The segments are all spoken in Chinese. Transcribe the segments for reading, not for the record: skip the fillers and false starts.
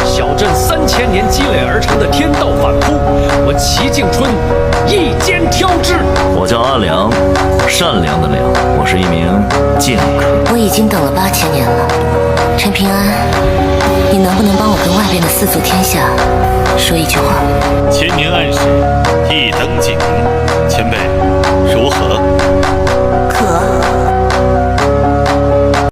小镇3000年积累而成的天道反扑，我齐敬春一肩挑之。我叫阿良，善良的良，我是一名剑客。我已经等了8000年了，陈平安，你能不能帮我跟外边的四族天下说一句话？千年暗室，一灯景，前辈如何？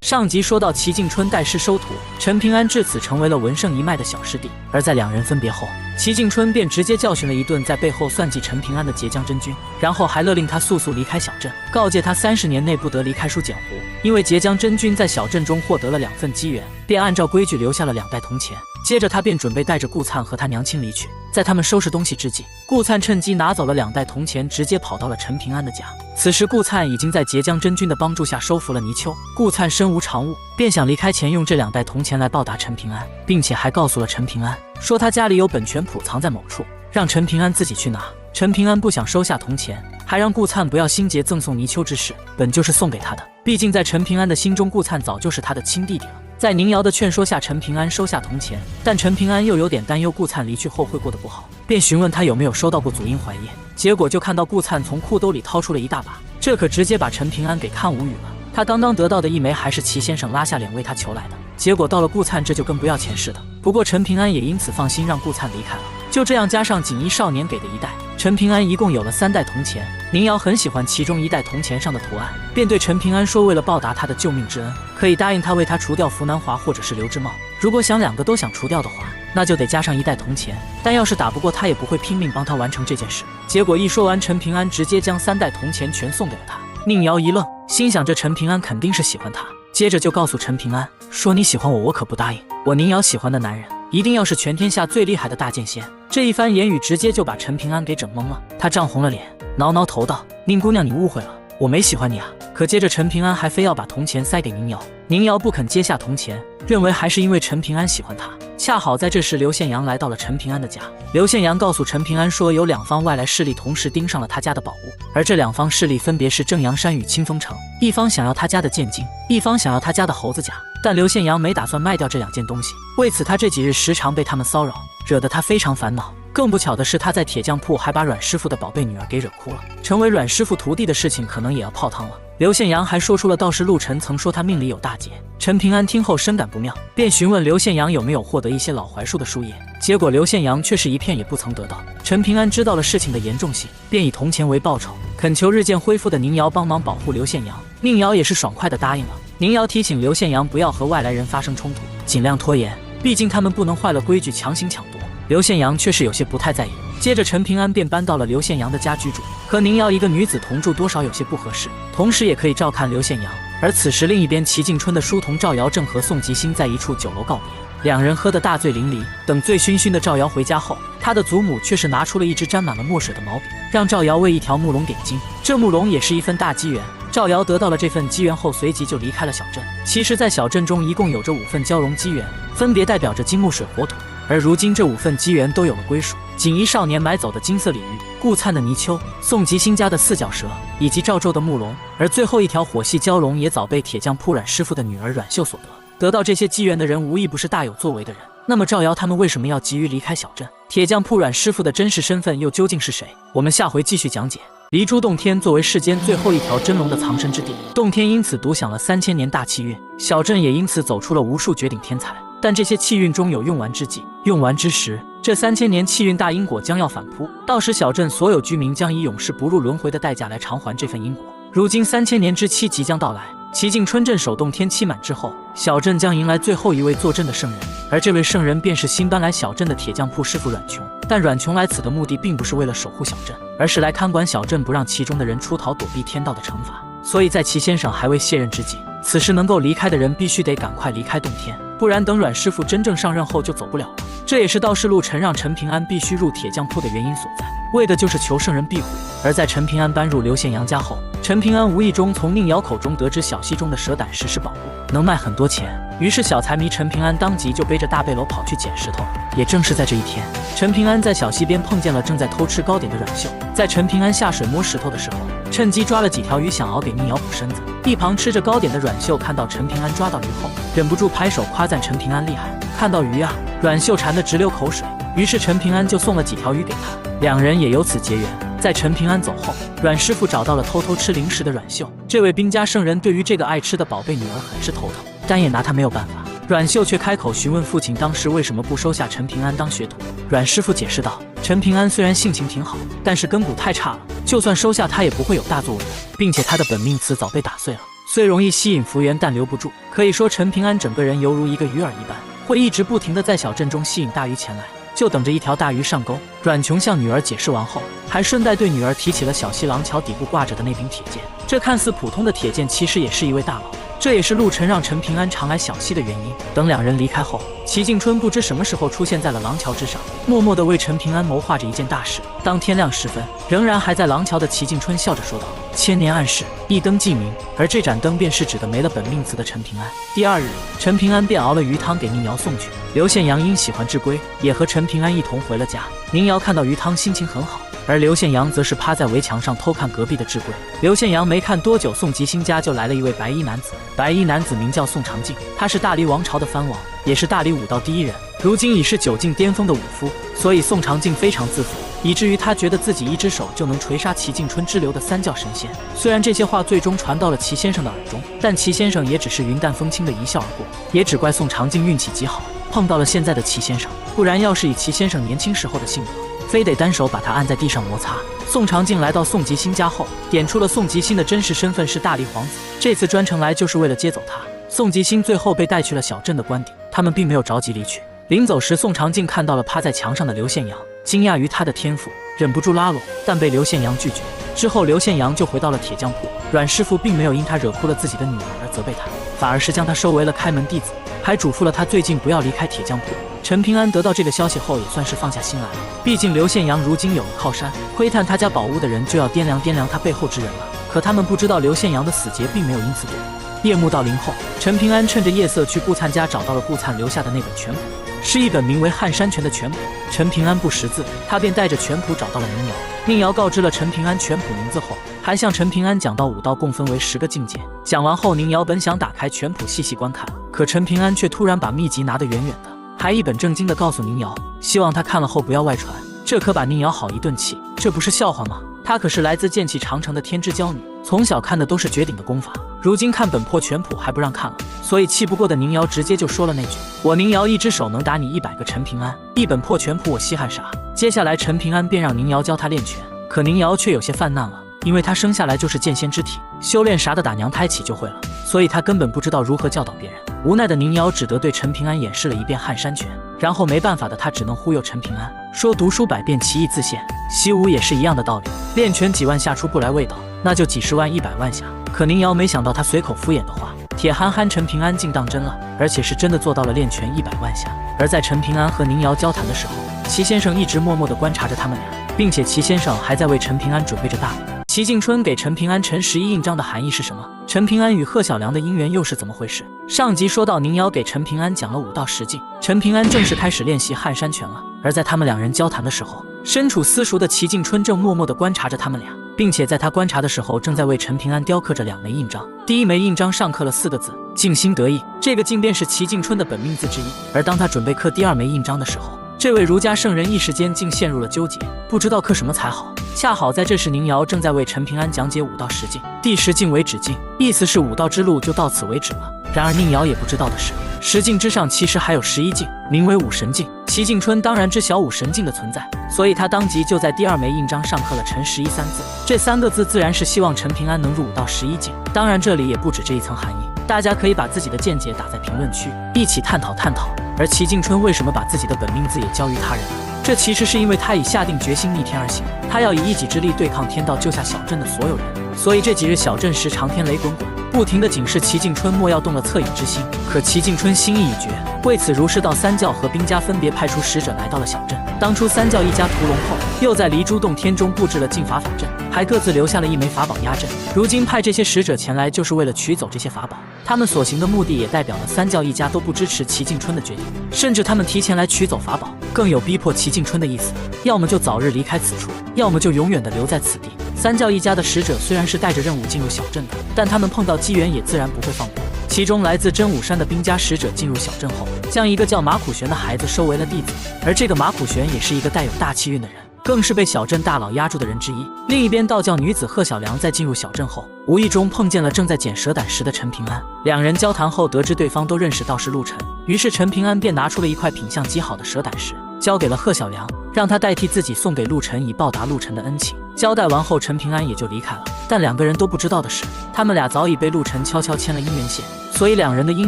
上集说到齐敬春带师收徒，陈平安至此成为了文圣一脉的小师弟。而在两人分别后，齐敬春便直接教训了一顿在背后算计陈平安的截江真君，然后还勒令他速速离开小镇，告诫他30年内不得离开书简湖。因为截江真君在小镇中获得了2份机缘，便按照规矩留下了2袋铜钱。接着他便准备带着顾灿和他娘亲离去。在他们收拾东西之际，顾灿趁机拿走了2袋铜钱，直接跑到了陈平安的家。此时顾灿已经在截江真君的帮助下收服了泥鳅。顾灿身无长物，便想离开前用这2袋铜钱来报答陈平安，并且还告诉了陈平安说他家里有本拳谱藏在某处，让陈平安自己去拿。陈平安不想收下铜钱，还让顾灿不要心结赠送泥鳅之事，本就是送给他的。毕竟在陈平安的心中，顾灿早就是他的亲弟弟了。在宁瑶的劝说下，陈平安收下铜钱，但陈平安又有点担忧顾灿离去后会过得不好，便询问他有没有收到过祖婴怀液。结果就看到顾灿从裤兜里掏出了一大把，这可直接把陈平安给看无语了。他刚刚得到的一枚还是齐先生拉下脸为他求来的，结果到了顾灿这就跟不要钱似的。不过陈平安也因此放心让顾灿离开了。就这样加上锦衣少年给的1袋，陈平安一共有了3袋铜钱。宁瑶很喜欢其中1袋铜钱上的图案，便对陈平安说，为了报答他的救命之恩，可以答应他为他除掉福南华或者是刘之茂。如果想2个都想除掉的话，那就得加上1袋铜钱，但要是打不过他也不会拼命帮他完成这件事。结果一说完，陈平安直接将3袋铜钱全送给了他。宁瑶一愣，心想这陈平安肯定是喜欢他，接着就告诉陈平安说，你喜欢我，我可不答应。我宁瑶喜欢的男人一定要是全天下最厉害的大剑仙。这一番言语直接就把陈平安给整懵了，他涨红了脸，挠挠头道，宁姑娘你误会了，我没喜欢你啊。可接着陈平安还非要把铜钱塞给宁瑶，宁瑶不肯接下铜钱，认为还是因为陈平安喜欢他。恰好在这时，刘宪阳来到了陈平安的家。刘宪阳告诉陈平安说，有2方外来势力同时盯上了他家的宝物，而这2方势力分别是正阳山与清风城，一方想要他家的剑晶，一方想要他家的猴子甲。但刘宪阳没打算卖掉这2件东西，为此他这几日时常被他们骚扰，惹得他非常烦恼。更不巧的是，他在铁匠铺还把阮师傅的宝贝女儿给惹哭了，成为阮师傅徒弟的事情可能也要泡汤了。刘宪阳还说出了道士陆晨曾说他命里有大劫。陈平安听后深感不妙，便询问刘宪阳有没有获得一些老槐树的树叶，结果刘宪阳却是一片也不曾得到。陈平安知道了事情的严重性，便以铜钱为报酬，恳求日渐恢复的宁瑶帮忙保护刘宪阳。宁瑶也是爽快地答应了。宁瑶提醒刘宪阳不要和外来人发生冲突，尽量拖延，毕竟他们不能坏了规矩强行抢夺。刘宪阳却是有些不太在意。接着陈平安便搬到了刘宪阳的家居住，和宁瑶一个女子同住多少有些不合适，同时也可以照看刘宪阳。而此时另一边，齐敬春的书童赵瑶正和宋吉星在一处酒楼告别，2人喝得大醉淋漓。等醉醺醺的赵瑶回家后，他的祖母却是拿出了一支沾满了墨水的毛笔，让赵瑶为一条木龙点睛。这木龙也是一份大机缘。赵瑶得到了这份机缘后，随即就离开了小镇。其实在小镇中一共有着5份交融机缘，分别代表着金木水火土，而如今这5份机缘都有了归属。锦衣少年买走的金色鲤鱼，顾灿的泥鳅，宋吉星家的4脚蛇，以及赵州的木龙，而最后一条火系蛟龙也早被铁匠铺阮师傅的女儿阮秀所得。得到这些机缘的人无一不是大有作为的人，那么赵瑶他们为什么要急于离开小镇？铁匠铺阮师傅的真实身份又究竟是谁？我们下回继续讲解。离珠洞天作为世间最后一条真龙的藏身之地，洞天因此独享了3000年大气运，小镇也因此走出了无数绝顶天才。但这些气运中有用完之际，用完之时，这3000年气运大因果将要反扑，到时小镇所有居民将以永世不入轮回的代价来偿还这份因果。如今3000年之期即将到来，齐敬春镇守洞天期满之后，小镇将迎来最后一位坐镇的圣人，而这位圣人便是新搬来小镇的铁匠铺师傅阮琼。但阮琼来此的目的并不是为了守护小镇，而是来看管小镇，不让其中的人出逃躲避天道的惩罚。所以在齐先生还未卸任之际，此时能够离开的人必须得赶快离开洞天，不然等阮师傅真正上任后就走不了了。这也是道士陆晨让陈平安必须入铁匠铺的原因所在，为的就是求圣人庇护。而在陈平安搬入刘宪阳家后，陈平安无意中从宁瑶口中得知小溪中的蛇胆石是宝物，能卖很多钱，于是小财迷陈平安当即就背着大背篓跑去捡石头。也正是在这一天，陈平安在小溪边碰见了正在偷吃糕点的阮秀。在陈平安下水摸石头的时候，趁机抓了几条鱼想熬给宁瑶补身子。一旁吃着糕点的阮秀看到陈平安抓到鱼后，忍不住拍手夸赞陈平安厉害。看到鱼啊，阮秀馋得直流口水，于是陈平安就送了几条鱼给他，两人也由此结缘。在陈平安走后，阮师傅找到了偷偷吃零食的阮秀。这位兵家圣人对于这个爱吃的宝贝女儿很是头疼，但也拿他没有办法。阮秀却开口询问父亲当时为什么不收下陈平安当学徒。阮师傅解释道，陈平安虽然性情挺好，但是根骨太差了，就算收下他也不会有大作为，并且他的本命词早被打碎了，虽容易吸引福缘，但留不住。可以说陈平安整个人犹如一个鱼饵一般，会一直不停地在小镇中吸引大鱼前来，就等着一条大鱼上钩。阮琼向女儿解释完后，还顺带对女儿提起了小西廊桥底部挂着的那柄铁剑。这看似普通的铁剑，其实也是一位大佬。这也是陆晨让陈平安常来小溪的原因。等两人离开后，齐敬春不知什么时候出现在了廊桥之上，默默地为陈平安谋划着一件大事。当天亮时分，仍然还在廊桥的齐敬春笑着说道：“千年暗示，一灯即明。”而这盏灯便是指的没了本命词的陈平安。第二日，陈平安便熬了鱼汤给宁瑶送去。刘宪阳因喜欢志归，也和陈平安一同回了家。宁瑶看到鱼汤，心情很好。而刘宪阳则是趴在围墙上偷看隔壁的志贵。刘宪阳没看多久，宋吉星家就来了一位白衣男子。白衣男子名叫宋长敬，他是大黎王朝的藩王，也是大黎武道第一人，如今已是9境巅峰的武夫。所以宋长敬非常自负，以至于他觉得自己一只手就能锤杀齐敬春之流的三教神仙。虽然这些话最终传到了齐先生的耳中，但齐先生也只是云淡风轻的一笑而过。也只怪宋长敬运气极好，碰到了现在的齐先生，不然要是以齐先生年轻时候的性格，非得单手把他按在地上摩擦。宋长敬来到宋吉星家后，点出了宋吉星的真实身份是大黎皇子，这次专程来就是为了接走他。宋吉星最后被带去了小镇的官邸，他们并没有着急离去。临走时，宋长敬看到了趴在墙上的刘宪阳，惊讶于他的天赋，忍不住拉拢，但被刘宪阳拒绝。之后刘宪阳就回到了铁匠铺，阮师傅并没有因他惹哭了自己的女儿而责备他，反而是将他收为了开门弟子，还嘱咐了他最近不要离开铁匠铺。陈平安得到这个消息后也算是放下心来了，毕竟刘宪阳如今有了靠山，窥探他家宝物的人就要掂量掂量他背后之人了。可他们不知道刘宪阳的死劫并没有因此躲过。夜幕到临后，陈平安趁着夜色去顾灿家找到了顾灿留下的那本拳谱，是一本名为《撼山拳》的拳谱。陈平安不识字，他便带着拳谱找到了宁瑶。宁瑶告知了陈平安拳谱名字后，还向陈平安讲到武道共分为10个境界。讲完后，宁瑶本想打开拳谱细细观看，可陈平安却突然把秘籍拿得远远的，还一本正经地告诉宁瑶，希望他看了后不要外传。这可把宁瑶好一顿气，这不是笑话吗？她可是来自剑气长城的天之娇女，从小看的都是绝顶的功法，如今看本破拳谱还不让看了，所以气不过的宁瑶直接就说了那句：“我宁瑶一只手能打你100个陈平安，一本破拳谱我稀罕啥？”接下来陈平安便让宁瑶教他练拳，可宁瑶却有些犯难了，因为他生下来就是剑仙之体，修炼啥的打娘胎起就会了，所以他根本不知道如何教导别人。无奈的宁瑶只得对陈平安演示了一遍撼山拳，然后没办法的他只能忽悠陈平安说读书百遍其义自现。习武也是一样的道理，练拳几万下出不来味道，那就几10万100万下。可宁瑶没想到他随口敷衍的话，铁憨憨陈平安竟当真了，而且是真的做到了练拳100万下。而在陈平安和宁瑶交谈的时候，齐先生一直默默地观察着他们俩，并且齐先生还在为陈平安准备着大礼。齐敬春给陈平安陈11印章的含义是什么？陈平安与贺小良的姻缘又是怎么回事？上集说到宁瑶给陈平安讲了武道10境，陈平安正式开始练习撼山拳了。而在他们两人交谈的时候，身处私塾的齐敬春正默默地观察着他们俩，并且在他观察的时候正在为陈平安雕刻着2枚印章。第一枚印章上刻了4个字：静心得意。这个静便是齐敬春的本命字之一。而当他准备刻第2枚印章的时候，这位儒家圣人一时间竟陷入了纠结，不知道刻什么才好。恰好在这时，宁瑶正在为陈平安讲解武道10境，第10境为止境，意思是武道之路就到此为止了。然而宁瑶也不知道的是，10境之上其实还有11境，名为武神境。齐敬春当然知晓武神境的存在，所以他当即就在第2枚印章上刻了陈113字。这3个字自然是希望陈平安能入武道11境。当然这里也不止这一层含义，大家可以把自己的见解打在评论区，一起探讨探讨。而齐敬春为什么把自己的本命字也交于他人？这其实是因为他已下定决心逆天而行，他要以一己之力对抗天道，救下小镇的所有人。所以这几日小镇时常天雷滚滚，不停地警示齐敬春莫要动了恻隐之心。可齐敬春心意已决，为此儒释道三教和兵家分别派出使者来到了小镇。当初三教一家屠龙后，又在离珠洞天中布置了禁法法阵，还各自留下了1枚法宝压阵。如今派这些使者前来，就是为了取走这些法宝。他们所行的目的也代表了三教一家都不支持齐敬春的决定，甚至他们提前来取走法宝，更有逼迫齐敬春的意思。要么就早日离开此处，要么就永远的留在此地。三教一家的使者虽然是带着任务进入小镇的，但他们碰到机缘也自然不会放过。其中来自真武山的兵家使者进入小镇后，将一个叫马苦玄的孩子收为了弟子，而这个马苦玄也是一个带有大气运的人，更是被小镇大佬压住的人之一。另一边，道教女子贺小良在进入小镇后，无意中碰见了正在捡蛇胆石的陈平安。两人交谈后，得知对方都认识道士陆晨，于是陈平安便拿出了一块品相极好的蛇胆石，交给了贺小良，让他代替自己送给陆晨，以报答陆晨的恩情。交代完后，陈平安也就离开了。但两个人都不知道的是，他们俩早已被陆晨悄悄牵了姻缘线，所以两人的姻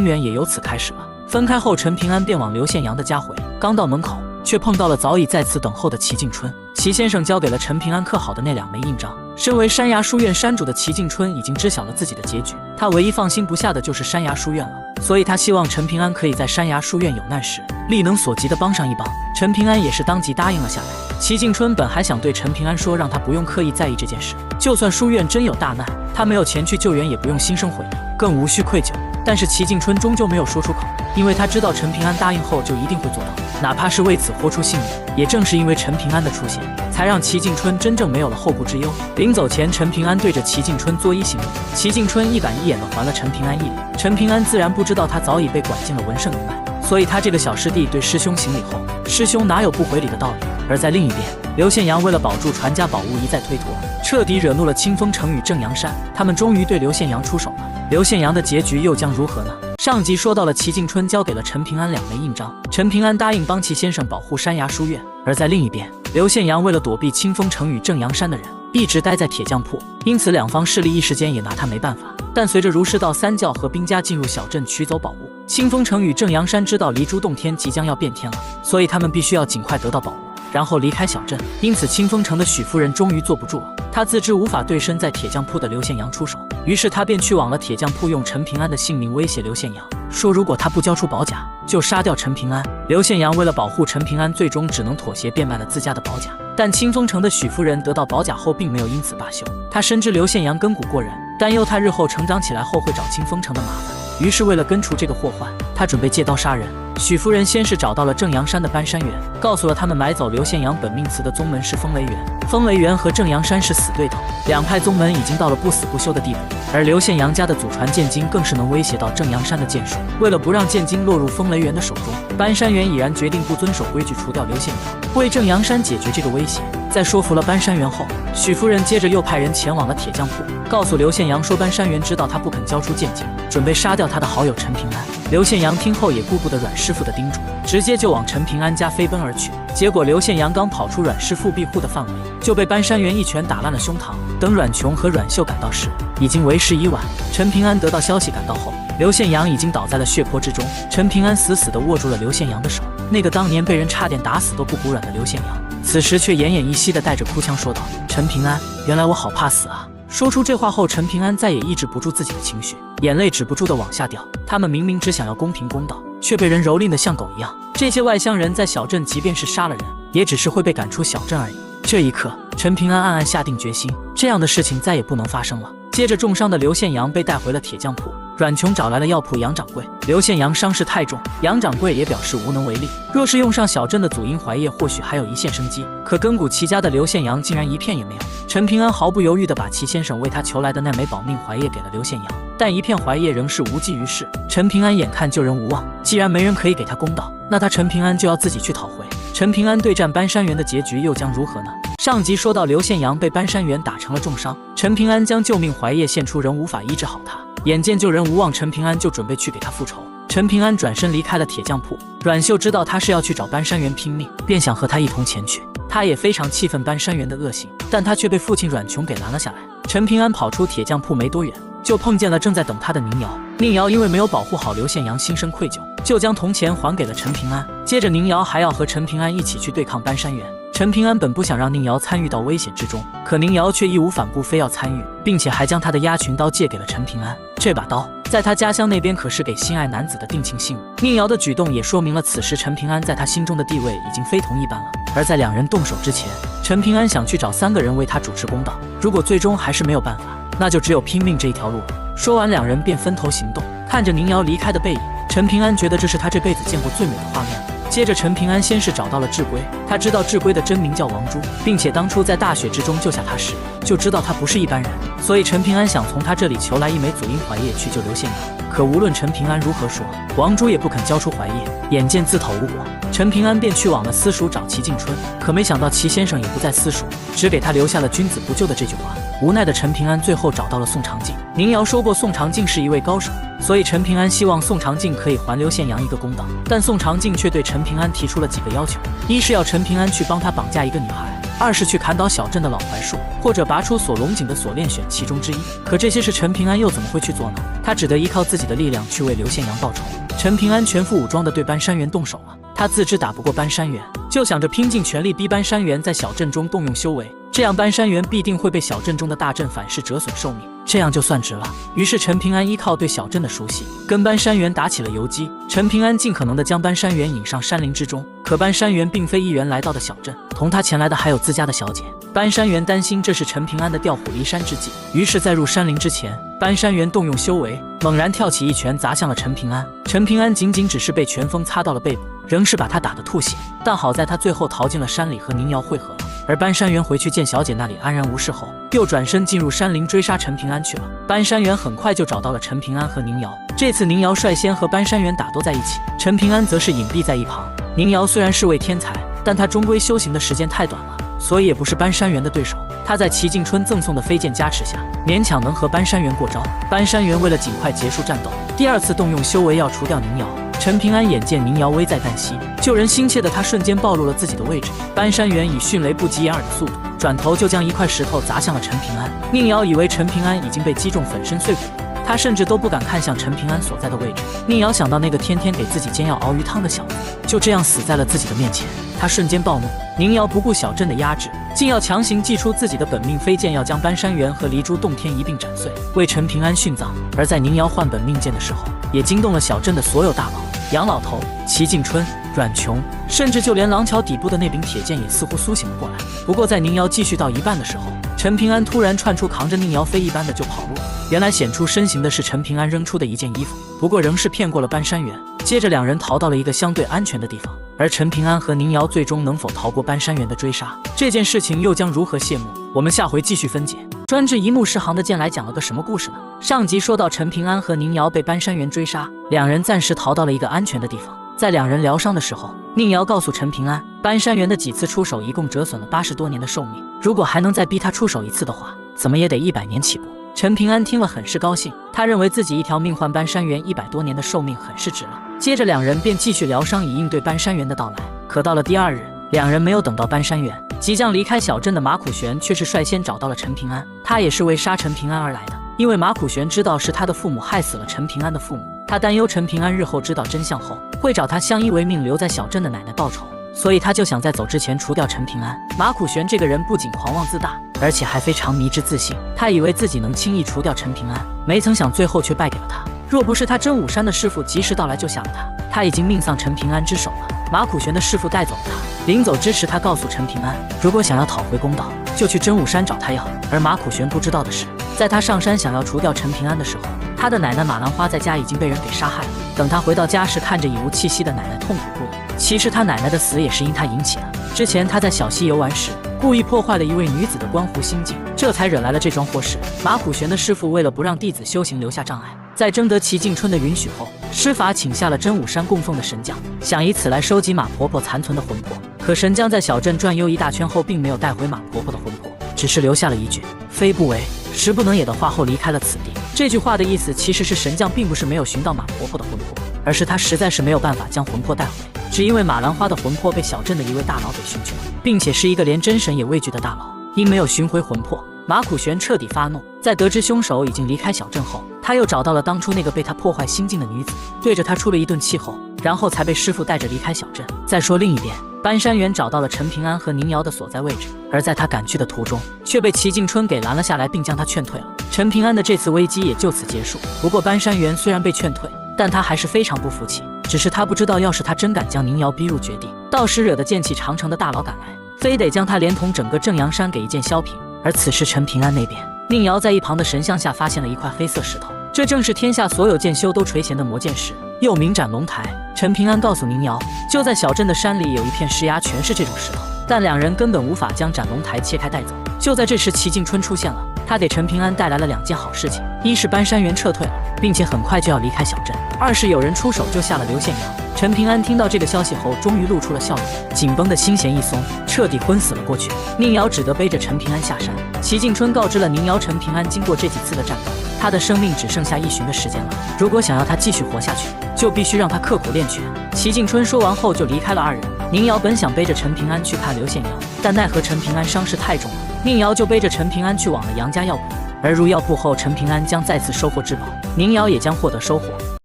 缘也由此开始了。分开后，陈平安便往刘宪阳的家回，刚到门口，却碰到了早已在此等候的齐敬春。齐先生交给了陈平安刻好的那2枚印章。身为山崖书院山主的齐敬春已经知晓了自己的结局，他唯一放心不下的就是山崖书院了，所以他希望陈平安可以在山崖书院有难时力能所及的帮上一帮。陈平安也是当即答应了下来。齐敬春本还想对陈平安说，让他不用刻意在意这件事，就算书院真有大难，他没有钱去救援也不用心生悔意，更无需愧疚。但是齐敬春终究没有说出口，因为他知道陈平安答应后就一定会做到，哪怕是为此豁出性命。也正是因为陈平安的出现，才让齐敬春真正没有了后顾之忧。临走前，陈平安对着齐敬春作揖行礼，齐敬春一板一眼地还了陈平安一礼。陈平安自然不知道他早已被拐进了文圣一脉，所以他这个小师弟对师兄行礼后，师兄哪有不回礼的道理？而在另一边，刘宪阳为了保住传家宝物一再推脱，彻底惹怒了清风城与正阳山，他们终于对刘宪阳出手了。刘宪阳的结局又将如何呢？上集说到了齐敬春交给了陈平安2枚印章，陈平安答应帮齐先生保护山崖书院。而在另一边，刘宪阳为了躲避清风城与正阳山的人，一直待在铁匠铺，因此两方势力一时间也拿他没办法。但随着儒释道三教和兵家进入小镇取走宝物，清风城与正阳山知道离珠洞天即将要变天了，所以他们必须要尽快得到宝物，然后离开小镇。因此清风城的许夫人终于坐不住了，她自知无法对身在铁匠铺的刘宪阳出手，于是她便去往了铁匠铺，用陈平安的性命威胁刘宪阳，说如果他不交出宝甲，就杀掉陈平安。刘宪阳为了保护陈平安，最终只能妥协，变卖了自家的宝甲。但清风城的许夫人得到宝甲后，并没有因此罢休，她深知刘宪阳根骨过人，担忧他日后成长起来后会找清风城的麻烦，于是为了根除这个祸患，她准备借刀杀人。许夫人先是找到了正阳山的搬山员，告诉了他们买走刘宪阳本命祠的宗门是风雷园，风雷园和正阳山是死对头，两派宗门已经到了不死不休的地步，而刘宪阳家的祖传剑经更是能威胁到正阳山的剑术。为了不让剑经落入风雷园的手中，搬山员已然决定不遵守规矩，除掉刘宪阳，为正阳山解决这个威胁。在说服了搬山员后，许夫人接着又派人前往了铁匠铺，告诉刘宪阳说搬山员知道他不肯交出剑经，准备杀掉他的好友陈平安。刘宪阳听后也顾不得阮师傅的叮嘱，直接就往陈平安家飞奔而去。结果刘宪阳刚跑出阮师傅庇护的范围，就被搬山员一拳打烂了胸膛。等阮琼和阮秀赶到时，已经为时已晚。陈平安得到消息赶到后，刘宪阳已经倒在了血泊之中。陈平安死死地握住了刘宪阳的手，那个当年被人差点打死都不服软的刘宪阳，此时却奄奄一息地带着哭腔说道：“陈平安，原来我好怕死啊！”说出这话后，陈平安再也抑制不住自己的情绪，眼泪止不住地往下掉。他们明明只想要公平公道，却被人蹂躏得像狗一样。这些外乡人在小镇即便是杀了人，也只是会被赶出小镇而已。这一刻，陈平安暗暗下定决心，这样的事情再也不能发生了。接着重伤的刘宪阳被带回了铁匠铺，阮琼找来了药铺杨掌柜。刘宪阳伤势太重，杨掌柜也表示无能为力，若是用上小镇的祖婴槐叶，或许还有一线生机。可根骨齐家的刘宪阳竟然一片也没有。陈平安毫不犹豫地把齐先生为他求来的那枚保命槐叶给了刘宪阳，但一片槐叶仍是无济于事。陈平安眼看救人无望，既然没人可以给他公道，那他陈平安就要自己去讨回。陈平安对战搬山员的结局又将如何呢？上集说到刘宪阳被搬山员打成了重伤，陈平安将救命槐叶献出，仍无法医治好他。眼见救人无望，陈平安就准备去给他复仇。陈平安转身离开了铁匠铺。阮秀知道他是要去找搬山员拼命，便想和他一同前去。他也非常气愤搬山员的恶行，但他却被父亲阮琼给拦了下来。陈平安跑出铁匠铺没多远，就碰见了正在等他的宁瑶。宁瑶因为没有保护好刘宪阳，心生愧疚，就将铜钱还给了陈平安。接着宁瑶还要和陈平安一起去对抗搬山员。陈平安本不想让宁瑶参与到危险之中，可宁瑶却义无反顾，非要参与，并且还将他的压群刀借给了陈平安。这把刀在他家乡那边可是给心爱男子的定情信物。宁瑶的举动也说明了此时陈平安在他心中的地位已经非同一般了。而在两人动手之前，陈平安想去找3个人为他主持公道，如果最终还是没有办法，那就只有拼命这一条路了。说完，两人便分头行动。看着宁瑶离开的背影，陈平安觉得这是他这辈子见过最美的画面了。接着陈平安先是找到了智龟，他知道智龟的真名叫王珠，并且当初在大雪之中救下他时，就知道他不是一般人，所以陈平安想从他这里求来一枚祖婴怀液去救刘宪阳。可无论陈平安如何说，王珠也不肯交出怀液。眼见自讨无果，陈平安便去往了私塾找齐敬春。可没想到齐先生也不在私塾，只给他留下了君子不救的这句话。无奈的陈平安最后找到了宋长敬。宁瑶说过宋长敬是一位高手，所以陈平安希望宋长敬可以还刘宪阳一个公道。但宋长敬却对陈平安提出了几个要求：一是要陈平安去帮他绑架一个女孩，二是去砍倒小镇的老槐树，或者拔出锁龙井的锁链选其中之一。可这些事陈平安又怎么会去做呢？他只得依靠自己的力量去为刘宪阳报仇。陈平安全副武装地对班山元动手了。他自知打不过班山元，就想着拼尽全力逼班山元在小镇中动用修为，这样班山元必定会被小镇中的大阵反噬折损寿命，这样就算值了。于是陈平安依靠对小镇的熟悉，跟班山元打起了游击。陈平安尽可能地将班山元引上山林之中，可班山元并非一员来到的小镇，同他前来的还有自家的小姐。班山元担心这是陈平安的调虎离山之计，于是在入山林之前，班山元动用修为，猛然跳起一拳砸向了陈平安。陈平安仅仅只是被拳锋擦到了背部，仍是把他打得吐血，但好在他最后逃进了山里和宁瑶会合了。而班山元回去见小姐那里安然无事后，又转身进入山林追杀陈平安去了。班山元很快就找到了陈平安和宁瑶，这次宁瑶率先和班山元打斗在一起，陈平安则是隐蔽在一旁。宁瑶虽然是位天才，但他终归修行的时间太短了，所以也不是班山元的对手。他在齐敬春赠送的飞剑加持下，勉强能和班山元过招。班山元为了尽快结束战斗，第二次动用修为要除掉宁瑶。陈平安眼见宁瑶危在旦夕，救人心切的他瞬间暴露了自己的位置。班山元以迅雷不及掩耳的速度，转头就将一块石头砸向了陈平安。宁瑶以为陈平安已经被击中粉身碎骨了，他甚至都不敢看向陈平安所在的位置。宁瑶想到那个天天给自己煎药熬鱼汤的小子，就这样死在了自己的面前，他瞬间暴怒。宁瑶不顾小镇的压制，竟要强行祭出自己的本命飞剑，要将班山元和离珠洞天一并斩碎，为陈平安殉葬。而在宁瑶换本命剑的时候，也惊动了小镇的所有大佬，杨老头、齐敬春、阮琼，甚至就连廊桥底部的那柄铁剑也似乎苏醒了过来。不过在宁瑶继续到一半的时候，陈平安突然窜出，扛着宁瑶飞一般的就跑路了。原来显出身形的是陈平安扔出的一件衣服，不过仍是骗过了班山元。接着两人逃到了一个相对安全的地方，而陈平安和宁瑶最终能否逃过班山元的追杀，这件事情又将如何谢幕？我们下回继续分解。专治一目十行的剑来讲了个什么故事呢？上集说到陈平安和宁瑶被班山元追杀，两人暂时逃到了一个安全的地方。在两人疗伤的时候，宁瑶告诉陈平安，班山元的几次出手一共折损了80多年的寿命，如果还能再逼他出手一次的话，怎么也得100年起步。陈平安听了很是高兴，他认为自己一条命换班山元100多年的寿命很是值了。接着两人便继续疗伤，以应对班山元的到来。可到了第二日，两人没有等到班山元，即将离开小镇的马苦玄却是率先找到了陈平安。他也是为杀陈平安而来的，因为马苦玄知道是他的父母害死了陈平安的父母，他担忧陈平安日后知道真相后会找他相依为命留在小镇的奶奶报仇，所以他就想在走之前除掉陈平安。马苦玄这个人不仅狂妄自大，而且还非常迷之自信，他以为自己能轻易除掉陈平安，没曾想最后却败给了他。若不是他真武山的师傅及时到来救下了他，他已经命丧陈平安之手了。马苦玄的师傅带走了他，临走之时他告诉陈平安，如果想要讨回公道，就去真武山找他要。而马苦玄不知道的是，在他上山想要除掉陈平安的时候，他的奶奶马兰花在家已经被人给杀害了。等他回到家时，看着已无气息的奶奶痛苦不已。其实他奶奶的死也是因他引起的。之前他在小溪游玩时，故意破坏了一位女子的观湖心境，这才惹来了这桩祸事。马苦玄的师傅为了不让弟子修行留下障碍，在征得齐敬春的允许后，施法请下了真武山供奉的神将，想以此来收集马婆婆残存的魂魄。可神将在小镇转悠一大圈后，并没有带回马婆婆的魂魄，只是留下了一句“非不为，时不能也”的话后离开了此地。这句话的意思其实是神将并不是没有寻到马婆婆的魂魄，而是他实在是没有办法将魂魄带回，只因为马兰花的魂魄被小镇的一位大佬给寻去了，并且是一个连真神也畏惧的大佬。因没有寻回魂魄，马苦玄彻底发怒，在得知凶手已经离开小镇后，他又找到了当初那个被他破坏心境的女子，对着她出了一顿气后，然后才被师傅带着离开小镇。再说另一边，班山元找到了陈平安和宁瑶的所在位置，而在他赶去的途中，却被齐敬春给拦了下来，并将他劝退了。陈平安的这次危机也就此结束。不过班山元虽然被劝退，但他还是非常不服气，只是他不知道，要是他真敢将宁瑶逼入绝地，到时惹得剑气长城的大佬赶来，非得将他连同整个正阳山给一剑削平。而此时陈平安那边，宁瑶在一旁的神像下发现了一块黑色石头，这正是天下所有剑修都垂涎的魔剑石，又名斩龙台。陈平安告诉宁瑶，就在小镇的山里有一片石崖，全是这种石头，但两人根本无法将斩龙台切开带走。就在这时，齐静春出现了，他给陈平安带来了2件好事情：一是搬山员撤退了，并且很快就要离开小镇；二是有人出手救下了刘宪阳。陈平安听到这个消息后，终于露出了笑容，紧绷的心弦一松，彻底昏死了过去。宁瑶只得背着陈平安下山。齐静春告知了宁瑶，陈平安经过这几次的战斗，他的生命只剩下1旬的时间了。如果想要他继续活下去，就必须让他刻苦练拳。齐静春说完后就离开了2人。宁瑶本想背着陈平安去看刘宪阳，但奈何陈平安伤势太重了，宁瑶就背着陈平安去往了杨家药铺。而入药铺后，陈平安将再次收获至宝，宁瑶也将获得收获。